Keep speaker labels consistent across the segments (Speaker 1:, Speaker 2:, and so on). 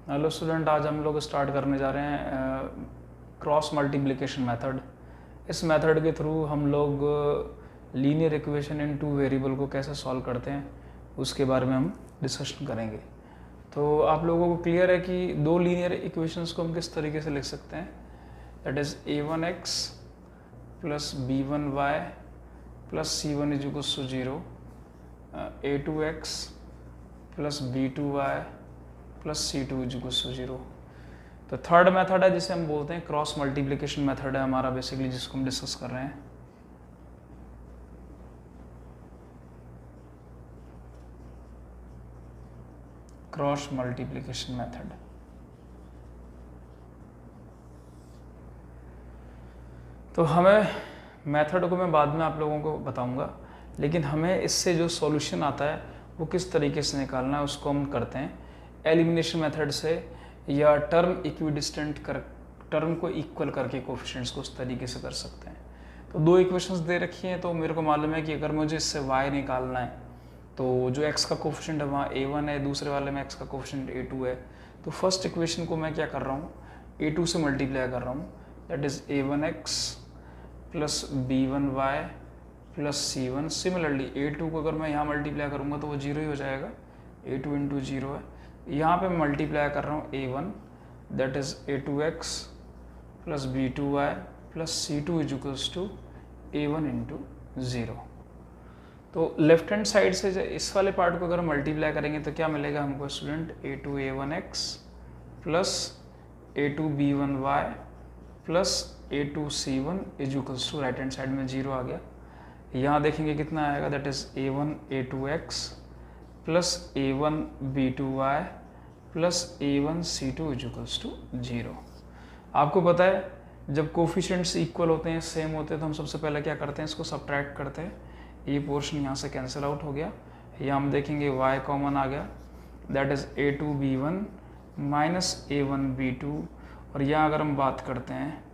Speaker 1: Hello student, आज हम लोग स्टार्ट करने जा रहे हैं क्रॉस मल्टीप्लिकेशन मेथड। इस मेथड के थ्रू हम लोग linear equation in two variable को कैसे सॉल्व करते हैं उसके बारे में हम डिस्कशन करेंगे। तो आप लोगों को क्लियर है कि दो लीनियर इक्वेशंस को हम किस तरीके से लिख सकते हैं, that is a1x plus b1y plus c1 is equals to 0, a2x plus b2y plus c2 is equals to 0। तो थर्ड मेथड है जिसे हम बोलते हैं क्रॉस मल्टीप्लिकेशन मेथड है हमारा, बेसिकली जिसको हम डिस्कस कर रहे हैं। Cross multiplication method. तो हमें मेथड को मैं बाद में आप लोगों को बताऊंगा, लेकिन हमें इससे जो सॉल्यूशन आता है वो किस तरीके से निकालना है उसको हम करते हैं एलिमिनेशन मेथड से, या टर्म इक्विडिस्टेंट कर टर्म को इक्वल करके कोफिशिएंट्स को उस तरीके से कर सकते हैं। तो दो इक्वेशंस दे रखी हैं, तो मेरे को मालूम है कि अगर मुझे इससे y निकालना है तो जो x का कोफिशिएंट है वहाँ a1 है, दूसरे वाले में x का कोफिशिएंट a2 है। तो फर्स्ट इक्वेशन को मैं क्या कर रहा हूँ, a2 से मल्टीप्लाई कर रहा हूँ, that is a1x plus b1y plus c1। Similarly a2 को अगर मैं यहाँ मल्टीप्लाई करूँगा तो वो 0 ही हो जाएगा, a2 इंटू 0 है। यहाँ पे मैं मल्टीप्लाई कर रहा हूँ a1, that is a2x plus b2y plus c2 is equals to a1 into 0। तो लेफ्ट हैंड साइड से इस वाले पार्ट को अगर हम मल्टीप्लाई करेंगे तो क्या मिलेगा हमको student, a2a1x plus a2b1y plus a2c1 is equals to, right hand side में 0 आ गया। यहाँ देखेंगे कितना आएगा, that is a1 a2x plus a1 b2y plus a1 c2 is equals to 0। आपको पता है जब कोफिशिएंट्स इक्वल होते हैं, सेम होते हैं, तो हम सबसे पहले क्या करते हैं, इसको सब्ट्रैक्ट करते हैं। ये पोर्शन यहाँ से कैंसिल आउट हो गया, यहाँ हम देखेंगे y कॉमन आ गया, that is a2 b1 minus a1 b2। और यहाँ अगर हम बात करते हैं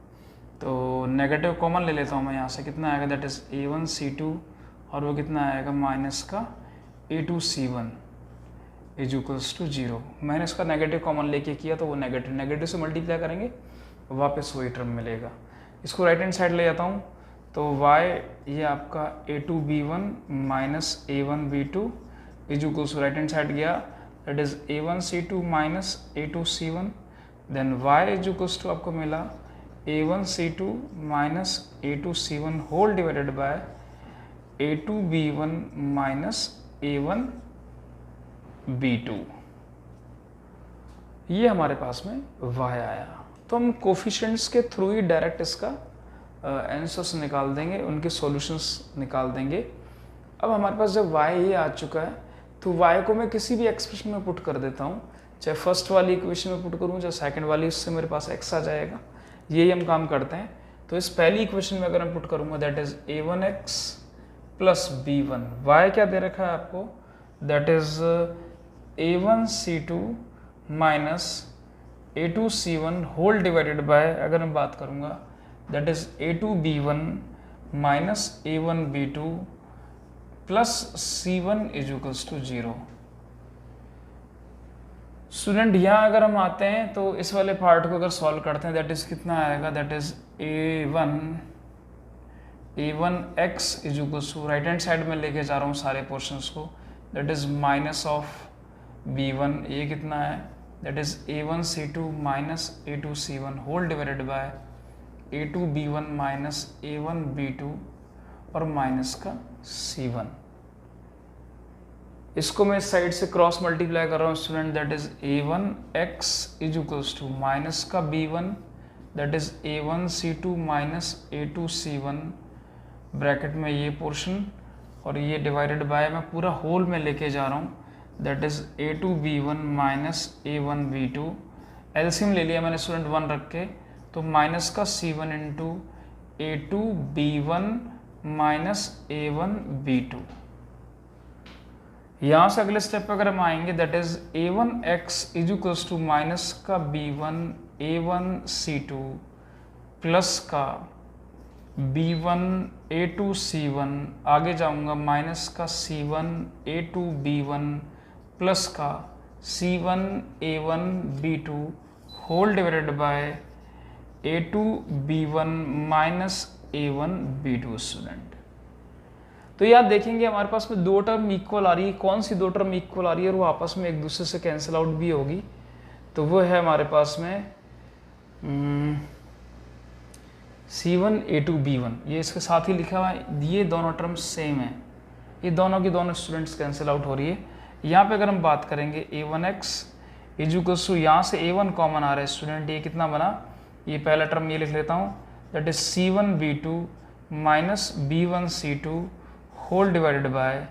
Speaker 1: तो नेगेटिव कॉमन ले लेता हूँ मैं, यहाँ से कितना आएगा, दैट इज़ a1 c2 और वो कितना आएगा माइनस का a2 c1 is equals to 0। मैंने इसका नेगेटिव कॉमन लेके किया तो वो नेगेटिव से मल्टीप्लाई करेंगे, वापस वही टर्म मिलेगा। इसको राइट हैंड साइड ले जाता हूँ तो y ये आपका a2 b1 minus a1 b2 is equals to, right hand side गया, that is a1 c2 minus a2 c1। Then y is equals to आपको मिला a1 c2 minus a2 c1 whole divided by a2 b1 minus a1 b2। ये हमारे पास में y आया। तो हम coefficients के थ्रू ही डायरेक्ट इसका आंसर्स निकाल देंगे, उनके सॉल्यूशंस निकाल देंगे। अब हमारे पास जब y ये आ चुका है तो y को मैं किसी भी एक्सप्रेशन में पुट कर देता हूँ, चाहे फर्स्ट वाली इक्वेशन में पुट करूँ चाहे सेकंड वाली, उससे मेरे पास x आ जाएगा। यही हम काम करते हैं। तो इस पहली इक्वेशन में अगर मैं पुट करूँगा, that is a1x plus b1, y क्या दे रखा है आपको, that is a1 c2 minus a2 c1 whole divided by, अगर मैं बात करूँगा, that is a2 b1 minus a1 b2 plus c1 is equals to 0। Student यहाँ अगर हम आते हैं तो इस वाले पार्ट को अगर सॉल्व करते हैं, दैट इज़ कितना आएगा, that is a1x is equals to, right hand side में लेके जा रहा हूँ सारे पोर्शंस को, that is minus of b1, ये कितना है, that is a1 c2 minus a2 c1 whole divided by a2 b1 minus a1 b2 और माइनस का c1। इसको मैं इस साइड से क्रॉस मल्टीप्लाई कर रहा हूँ student, that is a1x is equals to minus का b1, that is a1 c2 minus a2 c1 bracket में ये पोर्शन और ये डिवाइडेड बाय, मैं पूरा होल में लेके जा रहा हूँ, that is a2 b1 minus a1 b2। LCM ले लिया मैंने स्टूडेंट 1 रख के, तो माइनस का c1 into a2 b1 minus a1 b2। यहाँ से अगले स्टेप पर अगर हम आएंगे, that is a1x is equals to minus का b1 a1 c2 प्लस का b1 a2 c1, आगे जाऊंगा माइनस का c1 a2 b1 प्लस का C1 A1 B2 whole divided by A2 B1 minus A1 B2 student. तो याद देखेंगे हमारे पास में दो टर्म इक्वल आ रही है, कौन सी दो टर्म इक्वल आ रही है और वो आपस में एक दूसरे से कैंसिल आउट भी होगी। तो वो है हमारे पास में C1 A2 B1, ये इसके साथ ही लिखा हुआ है, ये दोनों टर्म सेम है, ये दोनों की दोनों स्टूडेंट्स कैंसिल आउट हो रही है। यहाँ पे अगर हम बात करेंगे A1x इजुकल्स टू, यहाँ से A1 कॉमन आ रहा है स्टूडेंट, ये कितना बना, ये पहला टर्म ये लिख लेता हूँ, that is C1 B2 minus B1 C2 whole divided by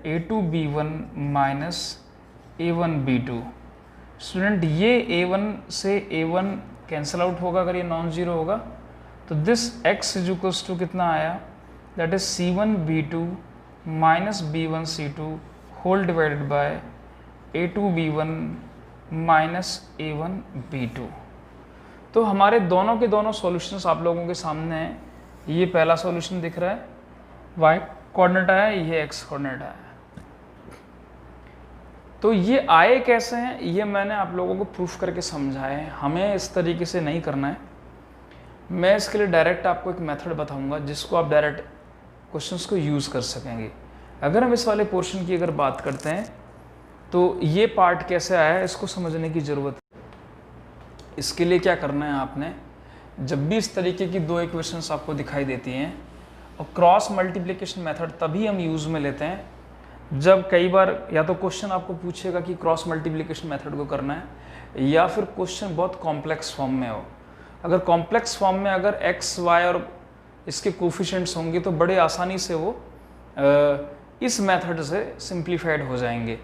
Speaker 1: A2 B1 minus A1 B2। Student ये A1 से A1 कैंसिल आउट होगा अगर ये नॉन जीरो होगा, तो दिस x इजुकल्स टू कितना आया, that is C1 B2 minus B1 C2 whole divided by A2 B1 minus A1 B2। तो हमारे दोनों के दोनों सॉल्यूशंस आप लोगों के सामने हैं। ये पहला सॉल्यूशन दिख रहा है, y कोऑर्डिनेट आया, ये x कोऑर्डिनेट आया। तो ये आए कैसे हैं, ये मैंने आप लोगों को प्रूफ करके समझाया है, हमें इस तरीके से नहीं करना है। मैं इसके लिए डायरेक्ट आपको एक मेथड बताऊंगा जिसको आप डायरेक्ट क्वेश्चंस को यूज़ कर सकेंगे। अगर हम इस वाले पोर्शन की अगर बात करते हैं तो ये पार्ट कैसे आया है इसको समझने की ज़रूरत है। इसके लिए क्या करना है आपने, जब भी इस तरीके की दो इक्वेशंस आपको दिखाई देती हैं, और क्रॉस मल्टीप्लिकेशन मेथड तभी हम यूज़ में लेते हैं जब कई बार या तो क्वेश्चन आपको पूछेगा कि क्रॉस मल्टीप्लिकेशन मेथड को करना है, या फिर क्वेश्चन बहुत कॉम्प्लेक्स फॉर्म में हो। अगर कॉम्प्लेक्स फॉर्म में अगर x, y और इसके कोफिशिएंट्स होंगे तो बड़े आसानी से वो इस मेथड से सिंप्लीफाइड हो जाएंगे।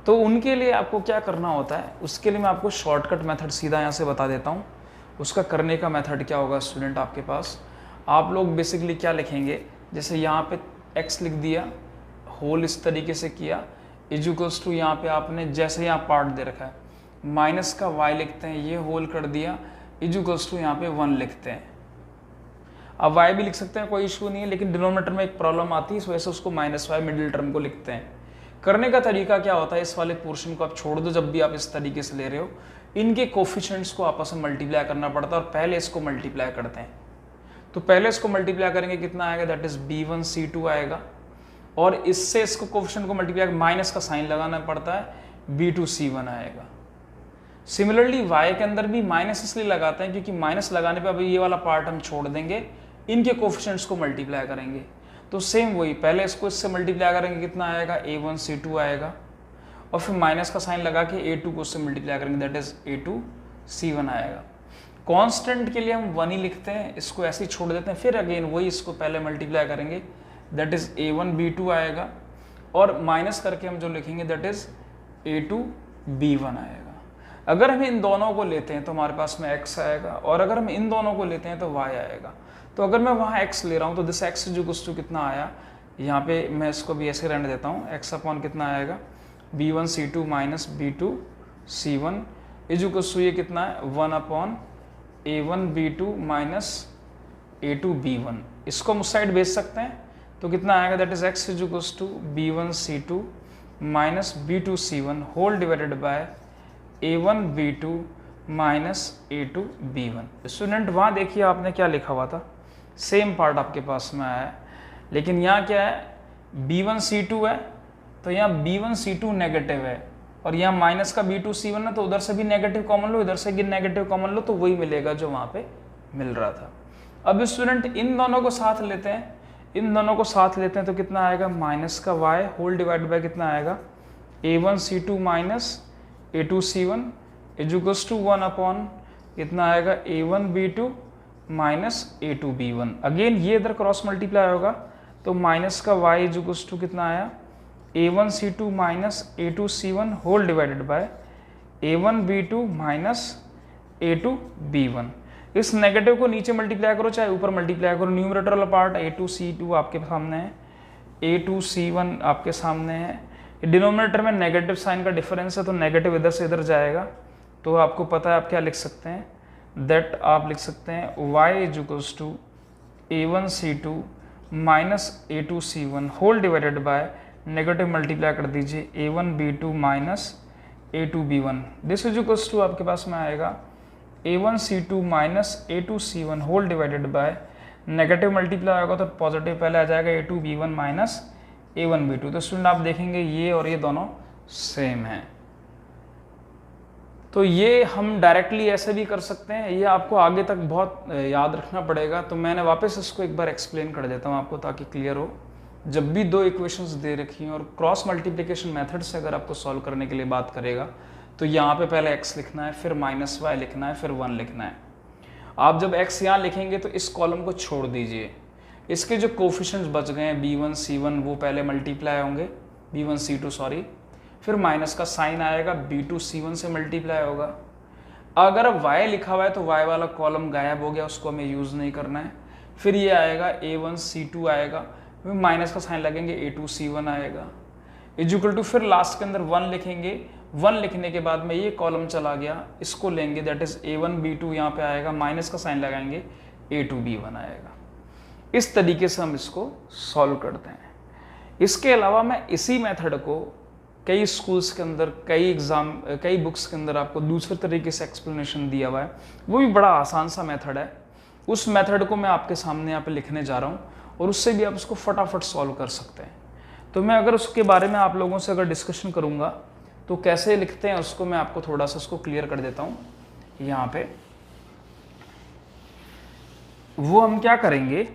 Speaker 1: तो उनके लिए आपको क्या करना होता है, उसके लिए मैं आपको शॉर्टकट मेथड सीधा यहाँ से बता देता हूँ। उसका करने का मेथड क्या होगा स्टूडेंट, आपके पास आप लोग बेसिकली क्या लिखेंगे, जैसे यहाँ पे x लिख दिया, होल इस तरीके से किया, इजुकल्स टू यहाँ पे आपने जैसे यहाँ पार्ट दे रखा है माइनस का y लिखते हैं, ये होल कर दिया, इजुकल्स टू यहाँ पे 1 लिखते हैं। अब y भी लिख सकते हैं, कोई इशू नहीं है, लेकिन डिनोमिनेटर में एक प्रॉब्लम आती है, इस वजह से उसको माइनस y मिडिल टर्म को लिखते हैं। करने का तरीका क्या होता है, इस वाले पोर्शन को आप छोड़ दो, जब भी आप इस तरीके से ले रहे हो इनके कोफिशिएंट्स को आपस में मल्टीप्लाई करना पड़ता है और पहले इसको मल्टीप्लाई करते हैं। तो पहले इसको मल्टीप्लाई करेंगे, कितना आएगा, दैट इज B1 C2 आएगा, और इससे इसको कोफिशिएंट को मल्टीप्लाई माइनस का साइन लगाना पड़ता है, B2 C1 आएगा। सिमिलरली y के अंदर भी माइनस इसलिए लगाते हैं क्योंकि माइनस लगाने पे अभी ये वाला पार्ट हम छोड़ देंगे, इनके कोफिशिएंट्स को मल्टीप्लाई करेंगे। तो सेम वही, पहले इसको इससे मल्टीप्लाई करेंगे, कितना आएगा, A1 C2 आएगा, और फिर माइनस का साइन लगा के A2 को उससे मल्टीप्लाई करेंगे, दैट इज A2 C1 आएगा। कांस्टेंट के लिए हम 1 ही लिखते हैं, इसको ऐसे ही छोड़ देते हैं, फिर अगेन वही इसको पहले मल्टीप्लाई करेंगे, दैट इज A1 B2 आएगा, और माइनस करके हम जो लिखेंगे दैट इज A2 B1 आएगा। अगर हम इन दोनों को लेते हैं तो हमारे पास में x आएगा, और अगर हम इन दोनों को लेते हैं तो y आएगा। तो अगर मैं वहाँ x ले रहा हूँ तो दिस x जो कुछ कितना आया, यहाँ पे मैं इसको भी ऐसे रहने देता हूँ, x अपॉन कितना आएगा, B1 C2 minus B2 C1 equals to ये कितना है, 1 upon A1 B2 minus A2 B1। इसको हम उस साइड भेज सकते हैं, तो कितना आएगा, that is x equals to B1 C2 minus B2 C1 whole divided by A1 B2 minus A2 B1। Student वहाँ देखिए आपने क्या लिखा हुआ था, सेम पार्ट आपके पास में आया है, लेकिन यहाँ क्या है, B1 C2 है, तो यहाँ B1 C2 नेगेटिव है, और यहाँ माइनस का B2 C1 है, तो उधर से भी नेगेटिव कॉमन लो, इधर से भी नेगेटिव कॉमन लो, तो वही मिलेगा जो वहाँ पे मिल रहा था। अब स्टूडेंट इन दोनों को साथ लेते हैं, इन दोनों को साथ लेते हैं तो कितना आएगा, माइनस का y होल डिवाइड बाय कितना आएगा, A1 C2 minus A2 C1 equals to 1 upon कितना आएगा, A1 B2 minus A2 B1। Again ये इधर क्रॉस मल्टीप्लाई होगा, तो माइनस का y इजुकल्स टू कितना आया, A1 C2 minus A2 C1 whole divided by A1 B2 minus A2 B1। इस नेगेटिव को नीचे मल्टीप्लाई करो चाहे ऊपर मल्टीप्लाई करो, न्यूमरेटर वाला पार्ट A2 C2 आपके सामने है, A2 C1 आपके सामने है, डिनोमिनेटर में नेगेटिव साइन का डिफरेंस है, तो नेगेटिव इधर से इधर जाएगा, तो आपको पता है आप क्या लिख सकते हैं, दैट आप लिख सकते हैं y equals to A1 C2 minus A2 C1 whole divided by negative multiply कर दीजिए a1b2 minus a2b1, this is equals to आपके पास में आएगा a1c2 minus a2c1 whole divided by, negative multiply होगा तो पॉजिटिव पहले आ जाएगा a2b1 माइनस a1b2। तो स्टूडेंट आप देखेंगे ये और ये दोनों सेम हैं, तो ये हम डायरेक्टली ऐसे भी कर सकते हैं, ये आपको आगे तक बहुत याद रखना पड़ेगा। तो मैंने वापस इसको एक बार एक्सप्लेन कर देता हूँ आपको ताकि क्लियर हो। जब भी दो इक्वेशंस दे रखी हैं और क्रॉस मल्टीप्लिकेशन मेथड से अगर आपको सॉल्व करने के लिए बात करेगा तो यहाँ पे पहले x लिखना है, फिर माइनस वाई लिखना है, फिर 1 लिखना है। आप जब x यहाँ लिखेंगे तो इस कॉलम को छोड़ दीजिए, इसके जो कोफिशिएंट्स बच गए हैं b1 c1 वो पहले मल्टीप्लाई होंगे, b1 c2 सॉरी, फिर माइनस का साइन आएगा, b2 c1 से मल्टीप्लाई होगा। अगर y लिखा हुआ है तो y वाला कॉलम गायब हो गया, उसको हमें यूज़ नहीं करना है। फिर ये आएगा a1 c2 आएगा, फिर माइनस का साइन लगेंगे a2 c1 आएगा, इक्वल टू फिर लास्ट के अंदर 1 लिखेंगे। 1 लिखने के बाद में ये कॉलम चला गया, इसको लेंगे, दैट इज a1 b2 यहाँ पे आएगा, माइनस का साइन लगाएंगे a2 b1 आएगा। इस तरीके से हम इसको सॉल्व करते हैं। इसके अलावा मैं इसी मेथड को कई स्कूल्स के अंदर, कई बुक्स के अंदर आपको दूसरे तरीके से एक्सप्लेनेशन दिया हुआ है, वो भी बड़ा आसान सा मेथड है। उस मेथड को मैं आपके सामने यहाँ पे लिखने जा रहा हूँ और उससे भी आप उसको फटाफट सॉल्व कर सकते हैं। तो मैं अगर उसके बारे में आप लोगों से अगर डिस्कशन करूँगा तो कैसे लिखते हैं उसको मैं आपको थोड़ा सा उसको क्लियर कर देता हूँ। यहाँ पे वो हम क्या करेंगे,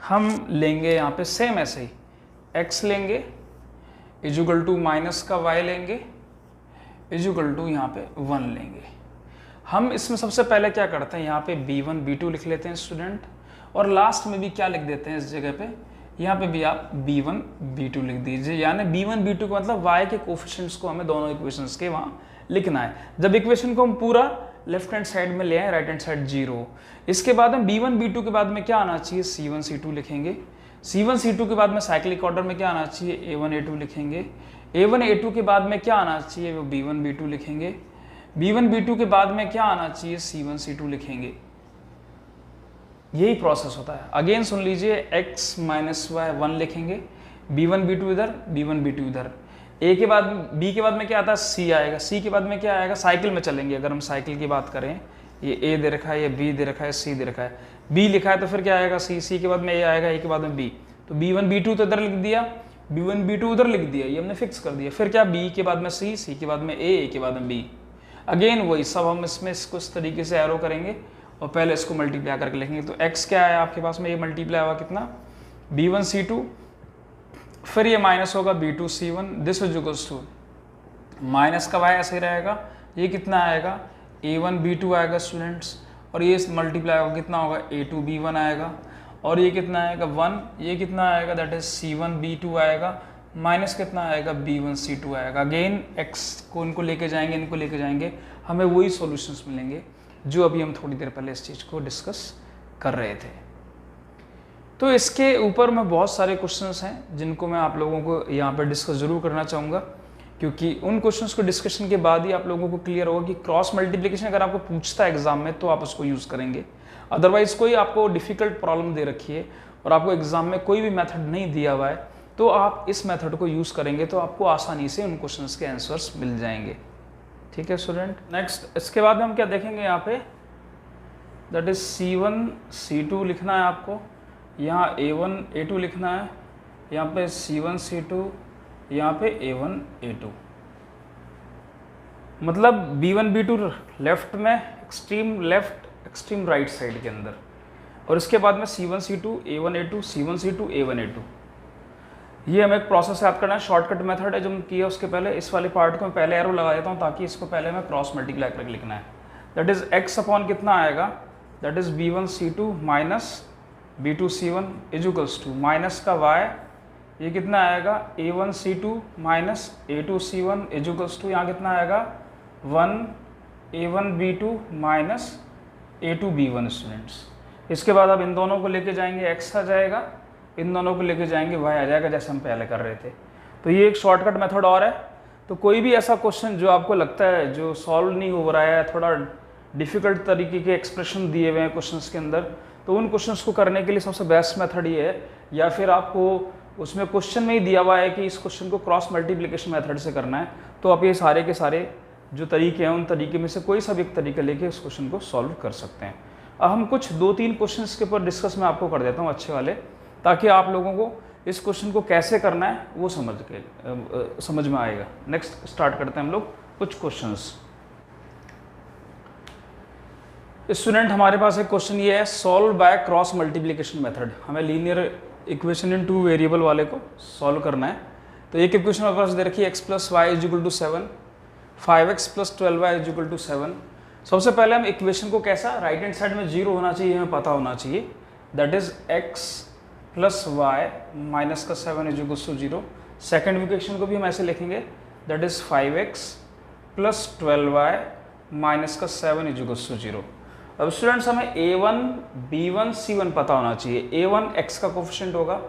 Speaker 1: हम लेंगे यहाँ पे सेम ऐसे ही x लेंगे इजुगल टू माइनस का y लेंगे इजुगल टू यहाँ पे 1 लेंगे। हम इसमें सबसे पहले क्या करते हैं, यहाँ पे b1 b2 लिख लेते हैं स्टूडेंट, और लास्ट में भी क्या लिख देते हैं इस जगह पे, यहाँ पे भी आप b1 b2 लिख दीजिए। यानी b1 b2 का मतलब y के कोफिशिएंट्स को हमें दोनों इक्वेशंस के वहाँ लिखना है। जब इक्वेशन को हम पूरा लेफ्ट हैंड साइड में ले आए, राइट हैंड साइड 0, इसके बाद हम b1 b2 के बाद में क्या आना चाहिए, c1 c2 लिखेंगे। c1 c2 के बाद में साइक्लिक ऑर्डर में क्या आना चाहिए, a1 a2 लिखेंगे। a1 a2 के बाद में क्या आना चाहिए, वो b1 b2 लिखेंगे। b1 b2 के बाद में क्या आना चाहिए, c1 c2 लिखेंगे। यही प्रोसेस होता है। अगेन सुन लीजिए, x माइनस वाई 1 लिखेंगे, b1 b2 इधर, b1 b2 इधर। a के बाद b के बाद में क्या आता है, c आएगा, c के बाद में क्या आएगा, साइकिल में चलेंगे। अगर हम साइकिल की बात करें, ये a दे रखा है, ये b दे रखा है, c दे रखा है, b लिखा है तो फिर क्या आएगा, c के बाद में a आएगा, a के बाद में b। तो b1 b2 तो इधर लिख दिया, b1 b2 उधर लिख दिया, ये हमने फिक्स कर दिया। फिर क्या, b के बाद में c के बाद में a के बाद में b। अगेन वही सब हम इसमें इसको इस तरीके से एरो करेंगे और पहले इसको मल्टीप्लाई करके लिखेंगे। तो x क्या है आपके पास में, ये मल्टीप्लाई हुआ कितना, b1 c2, फिर ये माइनस होगा b2 c1, this is equals to minus का y ऐसे ही रहेगा, ये कितना आएगा, a1 b2 आएगा स्टूडेंट्स, और ये मल्टीप्लाई होगा कितना होगा, a2 b1 आएगा, और ये कितना आएगा 1, ये कितना आएगा, दैट इज c1 b2 आएगा, माइनस कितना आएगा, b1 c2 आएगा। अगेन x को इनको लेके जाएंगे, इनको लेके जाएंगे, हमें वही सॉल्यूशंस मिलेंगे जो अभी हम थोड़ी देर पहले इस चीज़ को डिस्कस कर रहे थे। तो इसके ऊपर में बहुत सारे क्वेश्चंस हैं जिनको मैं आप लोगों को यहाँ पर डिस्कस ज़रूर करना चाहूँगा, क्योंकि उन क्वेश्चंस को डिस्कशन के बाद ही आप लोगों को क्लियर होगा कि क्रॉस मल्टीप्लिकेशन अगर आपको पूछता है एग्जाम में तो आप उसको यूज़ करेंगे। अदरवाइज कोई आपको डिफ़िकल्ट प्रॉब्लम दे रखी है और आपको एग्जाम में कोई भी मेथड नहीं दिया हुआ है तो आप इस मेथड को यूज़ करेंगे तो आपको आसानी से उन क्वेश्चंस के आंसर्स मिल जाएंगे। ठीक है स्टूडेंट। नेक्स्ट इसके बाद में हम क्या देखेंगे, यहाँ पे दैट इज c1 c2 लिखना है आपको, यहाँ a1 a2 लिखना है, यहाँ पे c1 c2, यहाँ पे a1 a2, मतलब b1 b2 लेफ्ट में extreme left extreme right side के अंदर, और इसके बाद में c1 c2 a1 a2 c1 c2 a1 a2। ये हमें एक प्रोसेस याद करना है, शॉर्टकट मेथड है जो हम किया उसके पहले इस वाले पार्ट को मैं पहले एरो लगा देता हूँ ताकि इसको पहले मैं क्रॉस मल्टीप्लाई करके लिखना है। दैट इज x अपॉन कितना आएगा, that is b1 c2 minus b2 c1 equals to minus का y, ये कितना आएगा a1 c2 minus a2 c1 equals to यहाँ कितना आएगा 1 a1 b2 minus a2 b1 students. इसके बाद अब इन दोनों को लेके जाएंगे, x आ जाएगा, इन दोनों को लेके जाएंगे y आ जाएगा, जैसे हम पहले कर रहे थे। तो ये एक शॉर्टकट मेथड और है। तो कोई भी ऐसा क्वेश्चन जो आपको लगता है जो सॉल्व नहीं हो रहा है, थोड़ा डिफ़िकल्ट तरीके के एक्सप्रेशन दिए हुए हैं क्वेश्चंस के अंदर, तो उन क्वेश्चंस को करने के लिए सबसे बेस्ट मेथड ये है, या फिर आपको उसमें क्वेश्चन में ही दिया हुआ है कि इस क्वेश्चन को क्रॉस मल्टीप्लिकेशन मेथड से करना है, तो आप ये सारे के सारे जो तरीके हैं उन तरीके में से कोई सा भी एक तरीका लेके इस क्वेश्चन को सॉल्व कर सकते हैं। अब हम कुछ 2-3 क्वेश्चंस के ऊपर डिस्कस मैं आपको कर देता हूँ अच्छे वाले, ताकि आप लोगों को इस क्वेश्चन को कैसे करना है वो समझ में आएगा। नेक्स्ट स्टार्ट करते हैं हम लोग कुछ क्वेश्चंस। स्टूडेंट हमारे पास एक क्वेश्चन ये है, solve by cross multiplication method. हमें लीनियर इक्वेशन इन 2 वेरिएबल वाले को सॉल्व करना है। तो एक इक्वेशन हमारे पास दे रखी है x + y = 7, 5x + 12y = 7। सबसे पहले हम इक्वेशन को कैसा, राइट हैंड साइड में 0 होना चाहिए, हमें पता होना चाहिए, that is x + y - 7 = 0। Second equation को भी हम ऐसे लिखेंगे, दैट इज 5x + 12y - 7 = 0। अब स्टूडेंट्स हमें a1, b1, c1 पता होना चाहिए। a1 x का कोफिशिएंट होगा,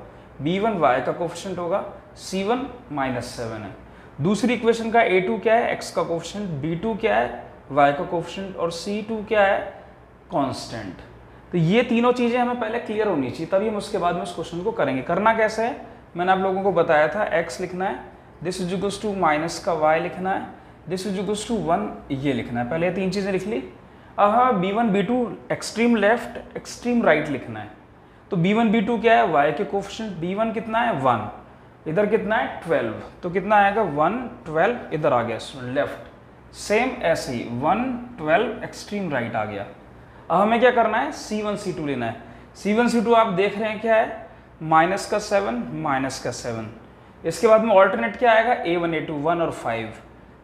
Speaker 1: b1 y का कोफिशिएंट होगा, c1 -7 है। दूसरी इक्वेशन का a2 क्या है, x का कोफिशिएंट, b2 क्या है, y का कोफिशिएंट, और c2 क्या है, कांस्टेंट। तो ये तीनों चीज़ें हमें पहले क्लियर होनी चाहिए, तभी हम उसके बाद में उस क्वेश्चन को करेंगे। करना कैसे है, मैंने आप लोगों को बताया था, x लिखना है, दिस इज टू माइनस का y लिखना है, दिस इज टू 1 ये लिखना है। पहले ये 3 चीज़ें लिख ली। अब हमें b1 b2 extreme left extreme right लिखना है। तो b1 b2 क्या है, y के कोफिशिएंट, b1 कितना है 1, इधर कितना है 12, तो कितना आएगा 1 12 इधर आ गया लेफ्ट। सेम ऐसे ही 1 12 एक्सट्रीम राइट आ गया। अब हमें क्या करना है, c1 c2 लेना है। c1 c2 आप देख रहे हैं क्या है, -7 इसके बाद में ऑल्टरनेट क्या आएगा, a1 a2 1 और 5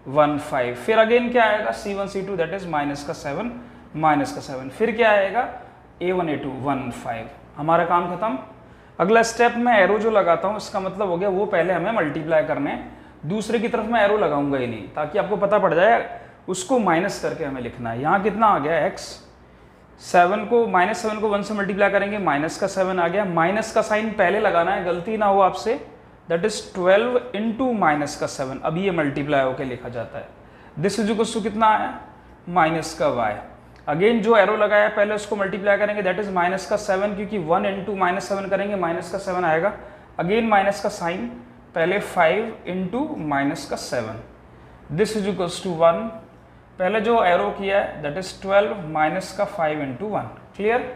Speaker 1: 1 5, फिर अगेन क्या आएगा c1 c2 दैट इज -7 फिर क्या आएगा a1 a2 1 5। हमारा काम खत्म। अगला स्टेप में एरो जो लगाता हूँ इसका मतलब हो गया वो पहले हमें मल्टीप्लाई करने हैं, दूसरे की तरफ मैं एरो लगाऊंगा ही नहीं, ताकि आपको पता पड़ जाए उसको माइनस करके हमें लिखना है। यहाँ कितना आ गया x, 7 को -7 1 से मल्टीप्लाई करेंगे, -7 आ गया। माइनस का साइन पहले लगाना है, गलती ना हो आपसे, दैट इज 12 इंटू -7, अब ये मल्टीप्लाई होकर लिखा जाता है। दिस इज टू कितना आया, -y। अगेन जो एरो लगाया पहले उसको मल्टीप्लाई करेंगे, दैट इज -7, क्योंकि 1 इंटू -7 करेंगे -7 आएगा। अगेन माइनस का साइन, पहले 5 इंटू -7, दिस इज टू 1। पहले जो एरो किया है दैट इज 12 -5 इंटू 1। क्लियर।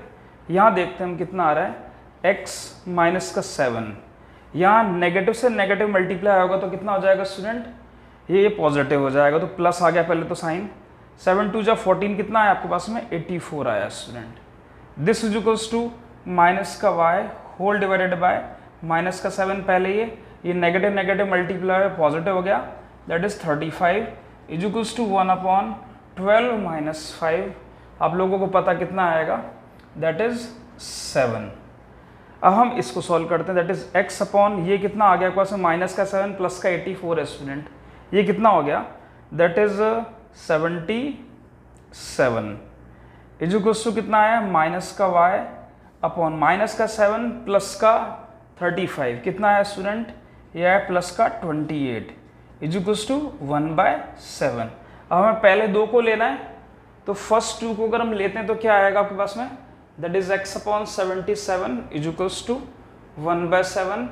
Speaker 1: यहाँ देखते हैं हम कितना आ रहा है, x -7। यहाँ नेगेटिव से नेगेटिव मल्टीप्लाई होगा तो कितना हो जाएगा स्टूडेंट, ये पॉजिटिव हो जाएगा, तो प्लस आ गया पहले तो साइन। 7 2 14 कितना है आपके पास में, 84 आया student. This is to -y whole divided by -7, पहले ये नेगेटिव नेगेटिव मल्टीप्लाई पॉजिटिव हो गया, दैट इज 35 इज टू 1/12 -5। आप लोगों को पता कितना आएगा, दैट इज 7। अब हम इसको सॉल्व करते हैं, दैट इज x अपॉन ये कितना आ गया आपके पास में, -7 प्लस का 84 है स्टूडेंट, ये कितना हो गया, दैट इज 77 इज टू कितना आया, माइनस का y अपॉन -7 प्लस का 35 कितना है स्टूडेंट, ये है प्लस का 28 इज टू 1/7। अब हमें पहले 2 को लेना है, तो फर्स्ट 2 को अगर हम लेते हैं तो क्या आएगा आपके पास में, that is x upon 77 is to 1/7,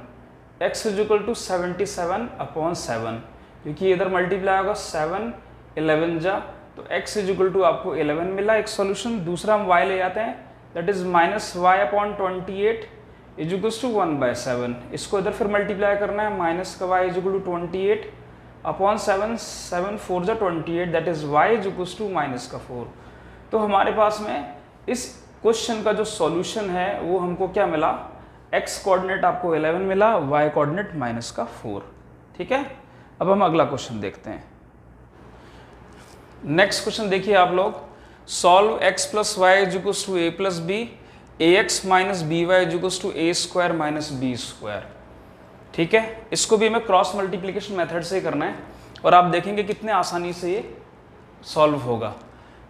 Speaker 1: x is to 77/7, क्योंकि इधर मल्टीप्लाई होगा 7 11 जा, तो x इज टू आपको 11 मिला एक सॉल्यूशन। दूसरा हम y ले जाते हैं, that is -y upon 28 is to 1/7। इसको इधर फिर मल्टीप्लाई करना है, माइनस का y इज टू 28 अपॉन 7 7 4 जा 28, that is y is to -4। तो हमारे पास में इस क्वेश्चन का जो सॉल्यूशन है वो हमको क्या मिला, x कोऑर्डिनेट आपको 11 मिला, y कोऑर्डिनेट -4। ठीक है। अब हम अगला क्वेश्चन देखते हैं। नेक्स्ट क्वेश्चन देखिए आप लोग, solve x + y = a + b, ax - by = a² - b²। ठीक है। इसको भी हमें क्रॉस मल्टीप्लिकेशन मेथड से करना है, और आप देखेंगे कितने आसानी से ये सॉल्व होगा।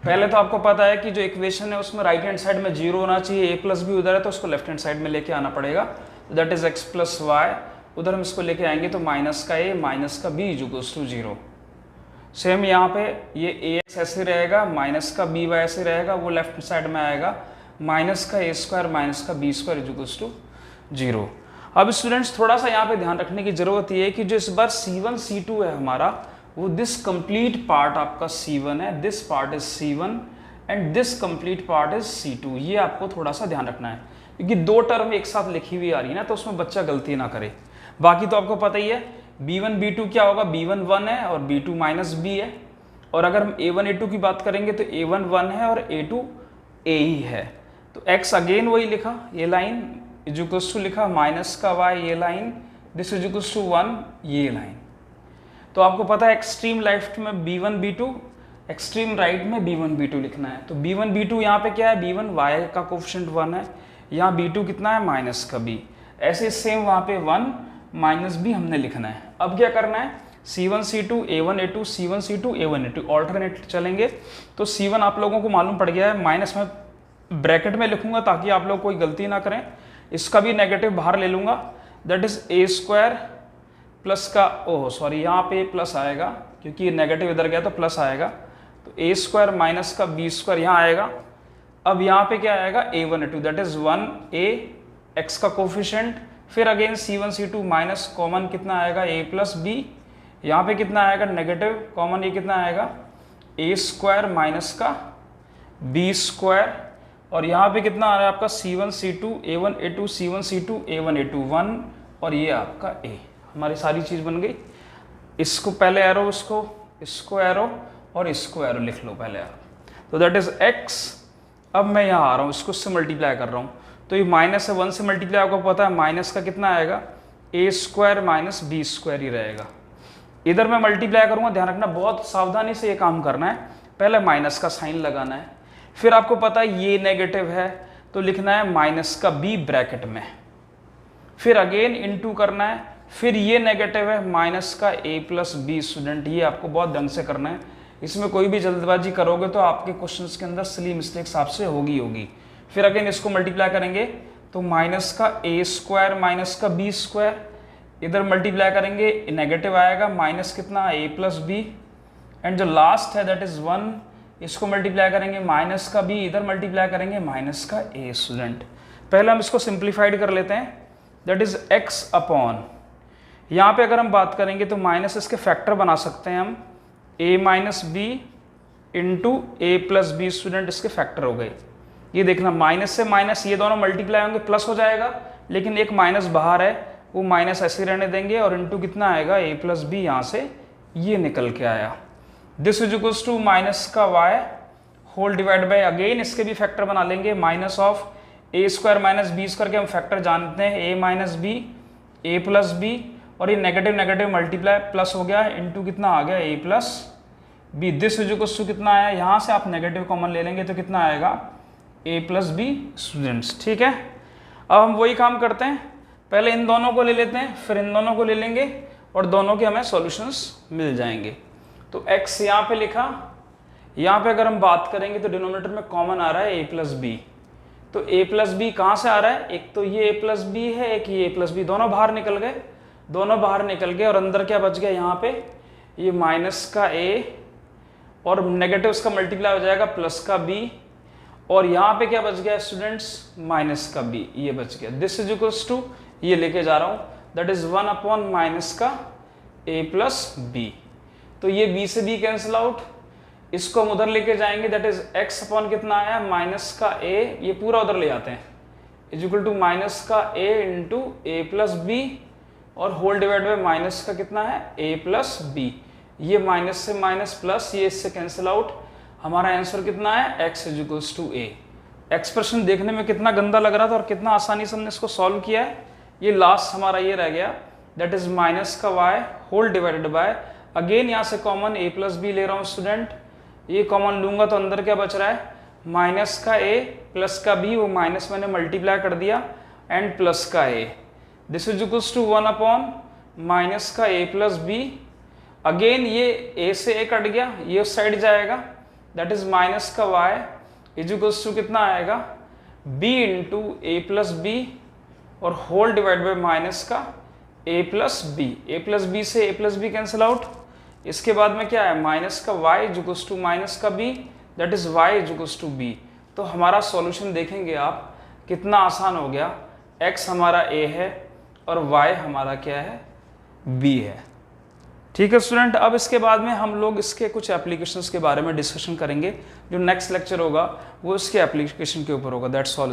Speaker 1: पहले तो आपको पता है कि जो इक्वेशन है उसमें राइट हैंड साइड में 0 होना चाहिए, a + b उधर है तो उसको लेफ्ट हैंड साइड में लेके आना पड़ेगा, दैट इज x + y, उधर हम इसको लेके आएंगे तो माइनस का a माइनस का b = 0। सेम यहाँ पे ये ax ऐसे रहेगा, माइनस का by ऐसे रहेगा, वो लेफ्ट साइड में आएगा, माइनस का a² माइनस का b² = 0। अब स्टूडेंट्स थोड़ा सा यहाँ पे ध्यान रखने की जरूरत ये है कि जो इस बार C1 C2 है हमारा, वो दिस कंप्लीट पार्ट आपका C1 है, this part is C1 and this complete part is C2। ये आपको थोड़ा सा ध्यान रखना है क्योंकि दो टर्म एक साथ लिखी हुई आ रही है ना, तो उसमें बच्चा गलती ना करे। बाकी तो आपको पता ही है B1 B2 क्या होगा, B1 1 है और B2 माइनस B है। और अगर हम A1 A2 की बात करेंगे तो A1 1 है और A2 A ही है। तो x अगेन वही लिखा, ये लाइन इज इक्वल्स टू लिखा माइनस का y, ये line this is equals to 1, ये लाइन। तो आपको पता है एक्सट्रीम लेफ्ट में B1 B2, एक्सट्रीम राइट में B1 B2 लिखना है। तो B1 B2 यहाँ पे क्या है, B1 y का कोफिशिएंट 1 है, यहाँ B2 कितना है माइनस का b। ऐसे सेम वहाँ पे 1 माइनस b हमने लिखना है। अब क्या करना है, C1 C2 A1 A2 C1 C2 A1 A2 alternate चलेंगे। तो C1 आप लोगों को मालूम पड़ गया है, माइनस में ब्रैकेट में लिखूंगा ताकि आप लोग कोई गलती ना करें। इसका भी नेगेटिव बाहर ले लूंगा, that is a square plus का, ओह सॉरी यहाँ पे प्लस आएगा क्योंकि नेगेटिव इधर गया तो प्लस आएगा। तो a स्क्वायर माइनस का b स्क्वायर यहाँ आएगा। अब यहाँ पे क्या आएगा A1 A2 that is 1a x का कोफिशिएंट, फिर again C1 C2 minus common कितना आएगा a प्लस b, यहाँ पे कितना आएगा नेगेटिव कॉमन, ये कितना आएगा a स्क्वायर माइनस का b स्क्वायर, और यहाँ पे कितना आ रहा है आपका C1 C2 A1 A2 C1 C2 A1 A2 1, और ये आपका a। हमारी सारी चीज़ बन गई। इसको पहले एरो, इसको एरो और इसको एरो लिख लो पहले एरो। तो दैट इज x। अब मैं यहाँ आ रहा हूँ, इसको इससे मल्टीप्लाई कर रहा हूँ। तो ये माइनस से 1 से मल्टीप्लाई आपको पता है, माइनस का कितना आएगा a square minus b square ही रहेगा। इधर मैं मल्टीप्लाई करूँगा, ध्यान रखना बहुत सावधानी से ये काम करना है। पहले माइनस का साइन लगाना है, फिर आपको पता है ये नेगेटिव है तो लिखना है माइनस का b ब्रैकेट में, फिर अगेन इनटू करना है, फिर ये नेगेटिव है माइनस का a प्लस b। स्टूडेंट ये आपको बहुत ढंग से करना है, इसमें कोई भी जल्दबाजी करोगे तो आपके क्वेश्चंस के अंदर सिली मिस्टेक्स आपसे होगी। फिर अगेन इसको मल्टीप्लाई करेंगे तो माइनस का a स्क्वायर माइनस का b स्क्वायर, इधर मल्टीप्लाई करेंगे नेगेटिव आएगा माइनस कितना a प्लस b, एंड जो लास्ट है दैट इज 1, इसको मल्टीप्लाई करेंगे माइनस का b, इधर मल्टीप्लाई करेंगे माइनस का a। स्टूडेंट पहले हम इसको सिंप्लीफाइड कर लेते हैं, दैट इज x अपॉन, यहाँ पे अगर हम बात करेंगे तो माइनस इसके फैक्टर बना सकते हैं हम, a minus b into a plus b। Student इसके फैक्टर हो गए। ये देखना माइनस से माइनस ये दोनों मल्टीप्लाई होंगे प्लस हो जाएगा, लेकिन एक माइनस बाहर है वो माइनस ऐसे रहने देंगे, और इंटू कितना आएगा a प्लस b, यहाँ से ये निकल के आया। This is equals to minus का y whole divide by, again इसके भी फैक्टर बना लेंगे, minus of a square minus b square के हम फैक्टर जानते हैं, a minus b a plus b, और ये नेगेटिव नेगेटिव मल्टीप्लाई प्लस हो गया, इंटू कितना आ गया a plus b। This is equals to कितना आया, यहाँ से आप नेगेटिव कॉमन ले लेंगे तो कितना आएगा a प्लस b। स्टूडेंट्स ठीक है, अब हम वही काम करते हैं, पहले इन दोनों को ले लेते हैं, फिर इन दोनों को ले लेंगे और दोनों के हमें सॉल्यूशंस मिल जाएंगे। तो x यहाँ पे लिखा, यहाँ पे अगर हम बात करेंगे तो डिनोमिनेटर में कॉमन आ रहा है a प्लस b। तो a प्लस b कहाँ से आ रहा है, एक तो ये a प्लस b है, एक ये a प्लस b, दोनों बाहर निकल गए, और अंदर क्या बच गया यहाँ पे ये माइनस का a, और नेगेटिव उसका मल्टीप्लाई हो जाएगा प्लस का b, और यहाँ पे क्या बच गया स्टूडेंट्स माइनस का b, ये बच गया। दिस इज इक्वल्स टू, ये लेके जा रहा हूँ, दैट इज 1 अपॉन माइनस का a प्लस b। तो ये b से b कैंसिल आउट, इसको हम उधर लेके जाएंगे, दैट इज x अपॉन कितना आया माइनस का a, ये पूरा उधर ले आते हैं, इज इक्वल टू माइनस का a into a plus b, और होल डिवाइड बाय माइनस का कितना है a प्लस b। ये माइनस से माइनस प्लस, ये इससे कैंसिल आउट, हमारा आंसर कितना है x is equals to a। Expression देखने में कितना गंदा लग रहा था और कितना आसानी से हमने इसको सॉल्व किया है। ये लास्ट हमारा ये रह गया, दैट इज माइनस का y whole divided by, again यहाँ से कॉमन a प्लस b ले रहा हूँ स्टूडेंट, ये कॉमन लूंगा तो अंदर क्या बच रहा है माइनस का a प्लस का b, वो माइनस मैंने मल्टीप्लाई कर दिया, एंड प्लस का a। This is equals to 1 upon minus का a प्लस b, अगेन ये a से a कट गया, ये उस साइड जाएगा, दैट इज माइनस का y इज इक्वल्स टू कितना आएगा b into a plus b, और होल डिवाइड बाय माइनस का a प्लस b से a plus b cancel out. इसके बाद में क्या है माइनस का y is equals to minus का b, that is y is equals to b। तो हमारा सॉल्यूशन देखेंगे आप कितना आसान हो गया, x हमारा a है और y हमारा क्या है, b है। ठीक है स्टूडेंट, अब इसके बाद में हम लोग इसके कुछ एप्लीकेशंस के बारे में डिस्कशन करेंगे। जो नेक्स्ट लेक्चर होगा वो इसके एप्लीकेशन के ऊपर होगा। That's all.